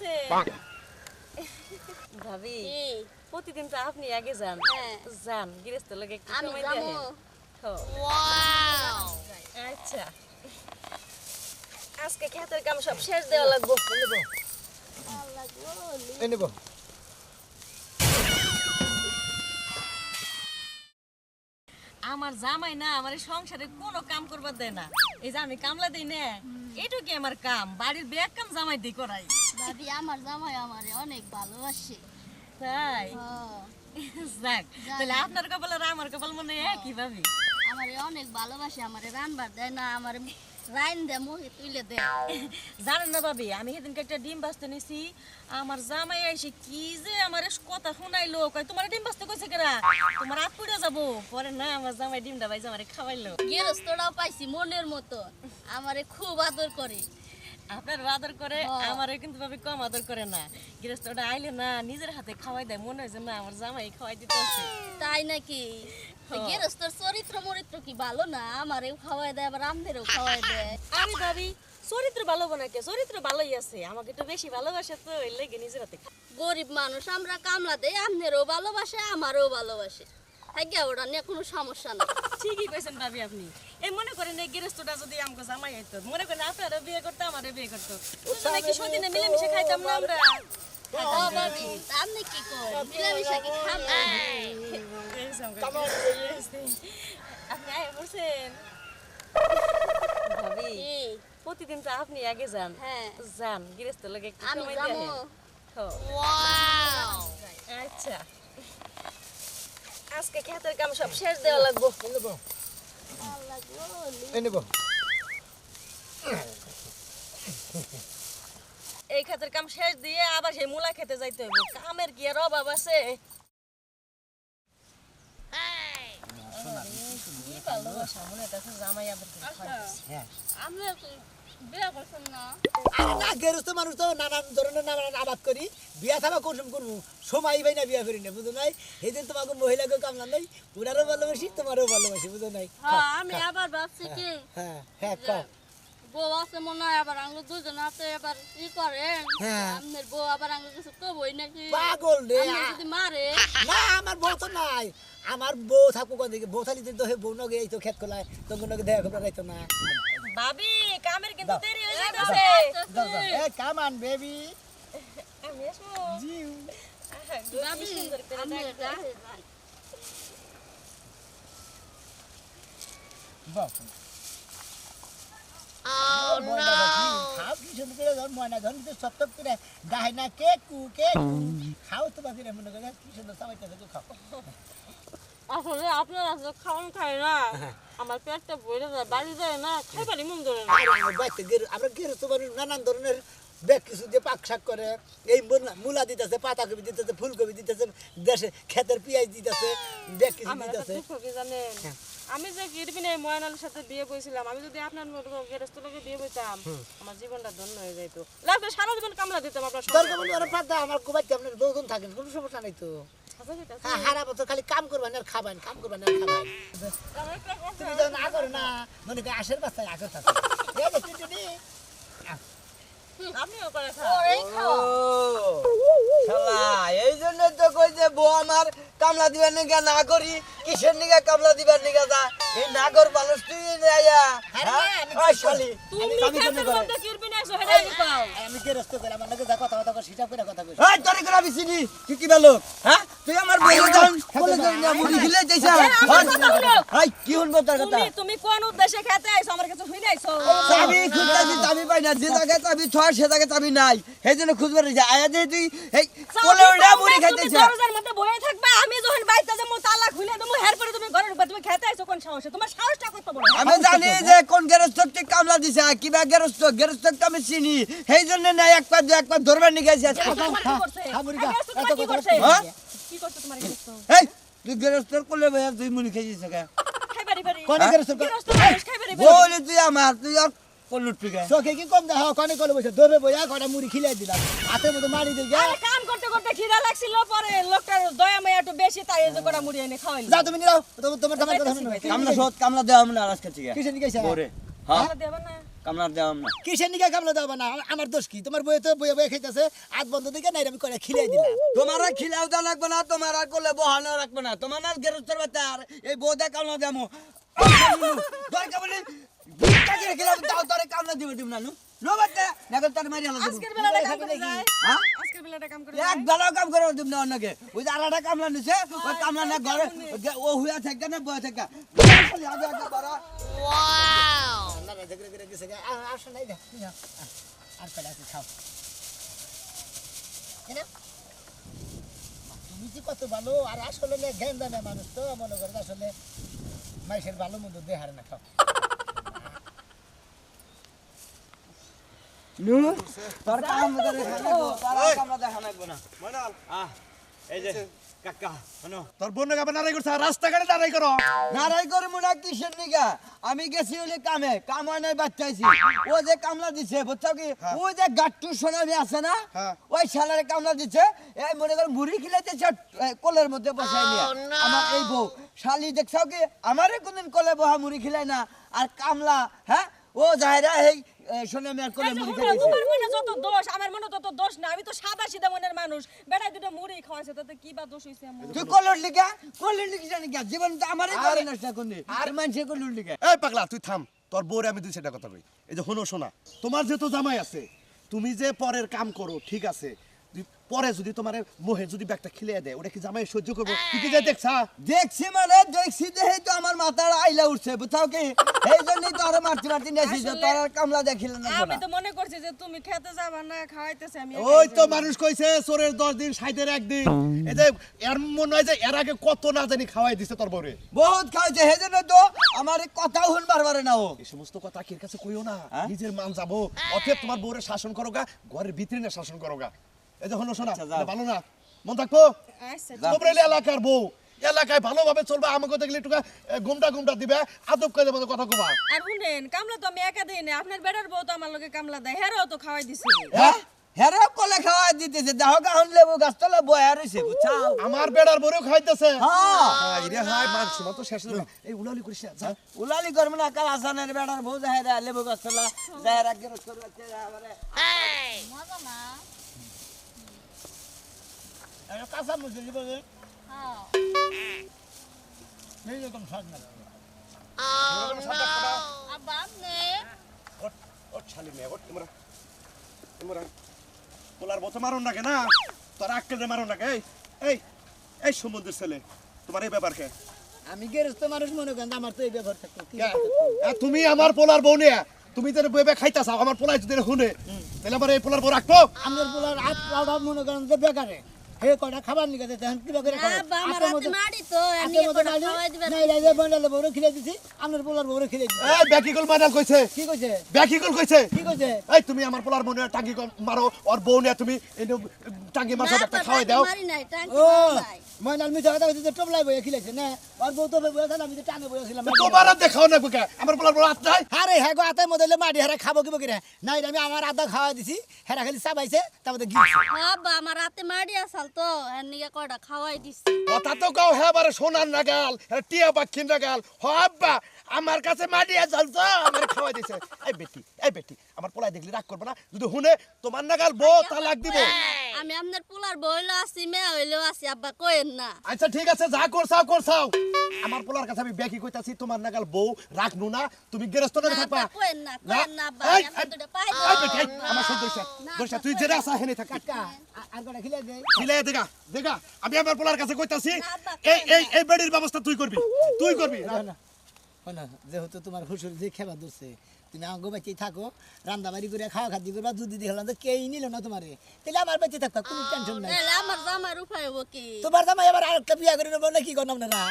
পড়ছে ভাবি প্রতিদিন তো আপনি আগে যান যান গৃহস্থ লোকে একটু সময় দেন ওয়াও আচ্ছা আজকে ক্ষেতের কাম সব শেষ দেওয়া লাগবো নেব আমার জামাই না আমার সংসারে কোনো কাম করবার দেয় না এই যে আমি কামলা দেই না এটু কি আমার কাম বাড়ির ব্যাগ কাম জামাই দি করাই ভাবি আমার জামাই আমারে অনেক ভালোবাসে তাই যাক তাহলে আপনার কপাল আর আমার কপাল মনে একই ভাবি আমারে অনেক ভালোবাসে আমারে রান্নার দেয় না আমারে রাইন দে মুখে তুলে দে জানেন না ভাবি আমি সেদিনকে একটা ডিম ভাজতে নিছি আমার জামাই এসে কি যে আমার কথা শুনাইলো কয় তোমার ডিম ভাজতে কইছে কেরা তোমার হাত পুড়ে যাবো পরে না আমার জামাই ডিমটা ভাইজা আমারে খাওয়াইলো গেরস্তটাও পাইছি মনের মতো আমারে খুব আদর করে আপনার আদর করে আমারও কিন্তু ভাবি কম আদর করে না গৃহস্থটা আইলে না নিজের হাতে খাওয়াই দেয় মনে হয় যে না আমার জামাই খাওয়াই দিতেছে তাই নাকি গেরস্তর চরিত্র মরিত্র কি ভালো না আমারেও খাওয়াই দেয় আবার আমদেরও খাওয়াই দেয় আমি ভাবি চরিত্র ভালো বানাকে চরিত্র ভালোই আছে আমাকে একটু বেশি ভালোবাসে তো এর লেগে নিজের হাতে গরিব মানুষ আমরা কামলা দেই আমদেরও ভালোবাসে আমারও ভালোবাসে আজ্ঞা ওটা নিয়ে কোনো সমস্যা না ঠিকই কইছেন ভাবি আপনি এই মনে করেন এই গৃহস্থটা যদি আমাকে জামাই হইতো মনে করেন আপনারও বিয়ে করতো আমারও বিয়ে করতো দুজনে কি সদিনে মিলেমিশে খাইতাম না আমরা ভাবি আপনি কি করেন মিলামিশা কি খাবেন আপনি আয় বলছেন ভাবি প্রতিদিন তো আপনি আগে যান যান গৃহস্থ লোকে একটু সময় দেন ওয়াও আচ্ছা আজকে ক্ষেতের কাম সব শেষ দেওয়া লাগবো নেব এই ক্ষেতের কাম শেষ দিয়ে আবার সেই মূলা খেতে যাইতে হইব কামের কি আর অভাব আছে মানুষ তো নানান ধরনের নানান আবাদ করি বিয়া থাকা কোনসম করবো সময় পাই না বিয়া করি না বুঝো নাই এই দিন তোমাকে মহিলাকে কামলা নাই ওনারও ভালোবাসি তোমারও ভালোবাসি বুঝো নাই আমি আবার ভাবছি কি হ্যাঁ হ্যাঁ কম বউ আছে মনে হয় আবার আঙ্গুল দুজন আছে এবার ই করে আপনার বউ আবার আঙ্গুল কিছু কবই নাকি পাগল রে যদি মারে না আমার বউ তো নাই আমার বউ থাকবো কোন দিকে বউ থালি তো বউ নগে এই তো খেত খোলায় তখন নগে দেখা খবর রাইতো না ভাবি কামের কিন্তু দেরি হয়ে যাচ্ছে এ কাম অন বেবি আমি আসবো জি ভাবি আমি বাহ Oh no! খাও কি সুন্দর করে ধর ময়না ধর তো সব সব করে গায় না কে কু খাও তো বাকি মনে করে কি সুন্দর সবাইতে তো খাও আসলে আপনারা তো খাওয়ান খায় না আমার পেটটা ভরে যায় বাড়ি যায় না খাইবারই মন ধরে না বাইতে আমরা গেরস্ত মানুষ নানান ধরনের বেগ কিছু দিয়ে পাক শাক করে এই মূলা দিতেছে পাতাকপি দিতেছে ফুলকপি দিতেছে দেশে ক্ষেতের পেঁয়াজ দিতেছে বেগ কিছু দিতেছে জানেন আমি যে গিরবিনে ময়নালের সাথে বিয়ে বইছিলাম আমি যদি আপনার মতো গেরস্ত লোকে বিয়ে বইতাম আমার জীবনটা ধন্য হয়ে যাইতো লাগবে সারা জীবন কামলা দিতাম আপনার দরকার বলি ওরা পাতা আমার কোবাইতে আপনার দুজন থাকেন কোনো সমস্যা নাই তো হ্যাঁ হারা বছর খালি কাম করবেন আর খাবেন কাম করবেন আর খাবেন তুমি যখন আগর না মনে করি আশের বাচ্চায় আগর থাকে এই যে টুটুনি আমিও করে শালা এই জন্য তো কই যে বউ আমার কামলা দিবার নিগা না করি কিসের নিগা কামলা দিবার নিগা যা এই নাগর বালস তুই আয়া ওই শালি তুমি ক্ষেতের মধ্যে গিরবিনে এসো হেডা দিপাও আমি কে রাস্তা করে আমার নাকি যা কথা কথা করে সেটা করে কথা কইছি এই তোরে করা বিছিনি তুই কি বলো হ্যাঁ তুই আমার বউ জান কোলে করে না মুড়ি খিলে যাইছা এই কি হইব তোর কথা তুমি কোন উদ্দেশ্যে খেতে আইছো আমার কাছে হই নাইছো চাবি খুঁজতাছি চাবি পাই না যে জায়গায় চাবি ছয় সে জায়গায় চাবি নাই সেইজন্য খুঁজবার যা আয়া যে তুই এই কোলে ওড়া মুড়ি খাইতেছ দরজার মধ্যে বসে থাকবে আমি যখন বাইতে যাবো তালা খুলে দেবো হের পরে তুমি ঘরে ঢুকবে তুমি খেতে আইছো কোন সাহসে তোমার সাহসটা কত বড় আমি জানি যে কোন গেরস্তকে কামলা দিছে কিবা গেরস্তকে আমি চিনি সেইজন্য না একবার ধরবার নিয়ে গেছে হাবুরিকা এত কথা করছে কি করতে তোমার গেরস্ত এই তুই গেরস্তর কোলে বয়া তুই মুড়ি খাইছিস কে খাইবারি বাড়ি কোন গেরস্ত খাইবারি বলি তুই আমার তুই আর কলুট পিকা চোখে কি কম দেখা কোনে কোলে বসে ধরে বইয়া কটা মুড়ি খিলাই দিলাম হাতে মতো মারি দিয়ে আরে কাম করতে করতে খিদা লাগছিল পরে লোকটার দয়া মায়া একটু বেশি তাই এই যে কটা মুড়ি এনে খাওয়াইল যা তুমি নিরাও তোমার কথা শুনো কামলা দেওয়া আমরা আজকে থেকে কিসে নিকেছে ওরে হ্যাঁ দেবা না কামলা দেওয়াম না কিসের নিকে কামলা দেওয়া না আমার দোষ কি তোমার বইয়ে তো বইয়ে বইয়ে খাইতেছে আজ বন্ধ দিকে নাই আমি করে খিলাই দিলাম তোমার আর খিলাও দেওয়া লাগবে না তোমার আর করলে বহানো রাখবে না তোমার আর গেরস্তের বাচ্চা আর এই বউদা কামলা দেবো দরকার বলি ভিক্ষাকে খিলাও দাও তোরে কামলা দিব না নু নো বাচ্চা নাগল তোর মারি হলো আজকের বেলাটা কাম করে যায় হ্যাঁ আজকের বেলাটা কাম করে এক বেলাও কাম করে দিব না অন্যকে ওই যে আলাদা কামলা নিছে ওই কামলা না ঘরে ও হুয়া থাকে না বয়ে থাকে খালি আগে আগে বড় না না ঝগড়া করে গেছে আসো নাই দে আর পেলা আছে খাও এনে তুমি যে কত ভালো আর আসলে না জ্ঞান দানা মানুষ তো মনে করে আসলে মাইসের ভালো মন্দ দেহারে না খাও নু তোর কাম করে খাবো তোর কামলা দেখা লাগবে না ময়নাল এই যে কাকা শোনো তোর বোন গাবে নারাই করছে রাস্তাঘাটে নারাই করো নারাই করে মুনা কিসের নিগা আমি গেছি হলে কামে কাম হয় নাই বাচ্চাইছি ও যে কামলা দিছে বুঝছো কি ওই যে গাট্টু সোনামি আছে না হ্যাঁ। ওই শালারে কামলা দিছে এই মনে কর মুড়ি খিলাইতেছে কোলের মধ্যে বসাই নিয়ে আমার এই বউ শালি দেখছো কি আমারে কোনদিন কোলে বহা মুড়ি খিলাই না আর কামলা হ্যাঁ ও যায়রা এই সোনামি আর কোলে মুড়ি খাইতেছে তোমার মনে যত দোষ আমার মনে তত দোষ না আমি তো সাদা সিধা মনের মানুষ বেড়াই দুটো মুড়ি খাওয়াইছে তাতে কি বা দোষ হইছে আমার তুই কলর লিখা জানি কি জীবন তো আমারই করে নষ্ট করনি আর মানুষে কলর লিখা এই পাগলা তুই থাম তোর বউরে আমি দুই সেটা কথা কই এই যে হনো শোনা তোমার যেহেতু জামাই আছে তুমি যে পরের কাম করো ঠিক আছে পরে যদি তোমার মোহে যদি ব্যাগটা খিলিয়ে দেয় ওটা কি জামাই সহ্য করবো তুই কি যাই দেখছা দেখছি মানে দেখছি দেখে তো আমার মাথার আইলা উঠছে বুঝাও কি এই জন্যই তো আরো মারতে মারতে নিয়েছি যে তোর আর কামলা দেখিলেন না আমি তো মনে করছি যে তুমি খেতে যাবা না খাওয়াইতেছে আমি ওই তো মানুষ কইছে চোরের 10 দিন সাইদের একদিন এই যে এর মনে হয় যে এর আগে কত না জানি খাওয়াই দিছে তোর বউরে বহুত খাইছে সেই জন্য তো আমার এই কথা শুনবার পারে না ও এই সমস্ত কথা কির কাছে কইও না নিজের মান যাবো অতএব তোমার বউরে শাসন করো গা ঘরের ভিতরে না শাসন করো গা এই যে হলো শোনা এটা ভালো না মন থাকবো আচ্ছা তোমরা এলাকার বউ এলাকায় ভালোভাবে চলবে আমাকে দেখলে একটু ঘুমটা দিবে আদব করে দেবে কথা কবা আর শুনেন কামলা তো আমি একা দেই না আপনার বেড়ার বউ তো আমার লগে কামলা দেয় হেরাও তো খাওয়াই দিছে হ্যাঁ হেরে কলে খাওয়া দিতেছে দেখো গাহন লেবু গাছতলা বয়া রইছে বুঝছাও আমার বেড়ার বউরেও খাইতেছে হ্যাঁ হাই রে হাই মান শোনা তো শেষ হলো এই উলালি করিস না যা উলালি করব না কাল আসানের বেড়ার বউ যাহেরা লেবু গাছতলা যাহেরা গেরস করতে আমারে মজা না আর কাঁচা মুছে দিব যে এই রকম স্বাদ না আব্বা আপনি ও ছালি মে ও তোমরা পোলার বত মারুন না কেন তোর আক্কেলে মারুন না এই এই এই সমুদ্রের ছেলে তোমার এই ব্যাপার কে আমি গেরস্ত মানুষ মনে করেন আমার তো এই ব্যবহার থাকতো কি তুমি আমার পোলার বউ নিয়ে তুমি তো বইবে খাইতাছ আমার পোলাই যদি শুনে তাহলে আমার এই পোলার বউ রাখবো আমার বলার হাত পাউডার মনে করেন যে বেকারে হে কটা খাবার নিয়ে গেছে তখন কিবা করে খাবে আব্বা আমার হাতে মারি তো আমি আজকের মতো এখন নালি খাওয়াই দিবেন নাই রাইজে বন্ডালে বউরে খিলে দিছি আপনার পোলার বউরে খিলে দিছি এই ব্যাকিকল মাইনাল কইছে কি কইছে ব্যাকিকল কইছে কি কইছে এই তুমি আমার পোলার বউ নিয়ে টাঙ্গি মারো আর বউ নিয়ে তুমি এই টাঙ্গি মাছ একটা খাওয়াই দাও মারি নাই টাঙ্কি ও নাই ময়নাল মিঠা কথা কইছে টপলাই বইয়া খিলেছে না আর বউ তো বইয়া থাকে আমি তো টানে বইয়া ছিলাম তোমার আর দেখাও না বুকে আমার পোলার বউ আত্মাই আরে হ্যাঁ গো আতাই মদলে মাডি হেরা খাবো কি বকিরা নাই আমি আমার আদা খাওয়া দিছি হেরা খালি চাবাইছে তারপরে গিয়েছে আব্বা আমার হাতে মারি আসাল তো এর নিকে কয়টা খাওয়াই দিছি কথা তো কাও হ্যাঁ বারে সোনার নাগাল টিয়া পাখির নাগাল হব্বা আমার কাছে মাটি চলছ আমার খাওয়াই দিছে এই বেটি আমার পোলাই দেখলি রাগ করবে না যদি হুনে তোমার নাগাল বউ তালাক দিব আমি আপনার পোলার বইলো আছি মেয়ে হইলেও আছি আব্বা কইেন না আচ্ছা ঠিক আছে যা করছাও আমার পোলার কাছে আমি বেকি কইতাছি তোমার নাগাল বউ রাখনু না তুমি গেরস্ত না থাকবা আব্বা কইেন না আব্বা এই, আমি দুটো পাই এই বেটি আমার সব দোষা তুই যেটা আসা হেনে থাকবি কাকা আর কটা খিলে দে খিলে দেখা আমি আমার পোলার কাছে কইতাছি না, আব্বা, এই বেডির ব্যবস্থা তুই করবি না যেহেতু তোমার হুসুর যে খেবা ধরছে তুমি আঙ্গ বেঁচে থাকো রান্দাবাড়ি করে খাওয়া খাদ্য করবা যদি দেখলাম তো কেই নিল না তোমারে তাহলে আমার বেঁচে থাকবা কোনো টেনশন নাই তাহলে আমার জামার উপায় হবো কি তোমার জামাই আবার আরেকটা বিয়া করে নেবো না কি করলাম না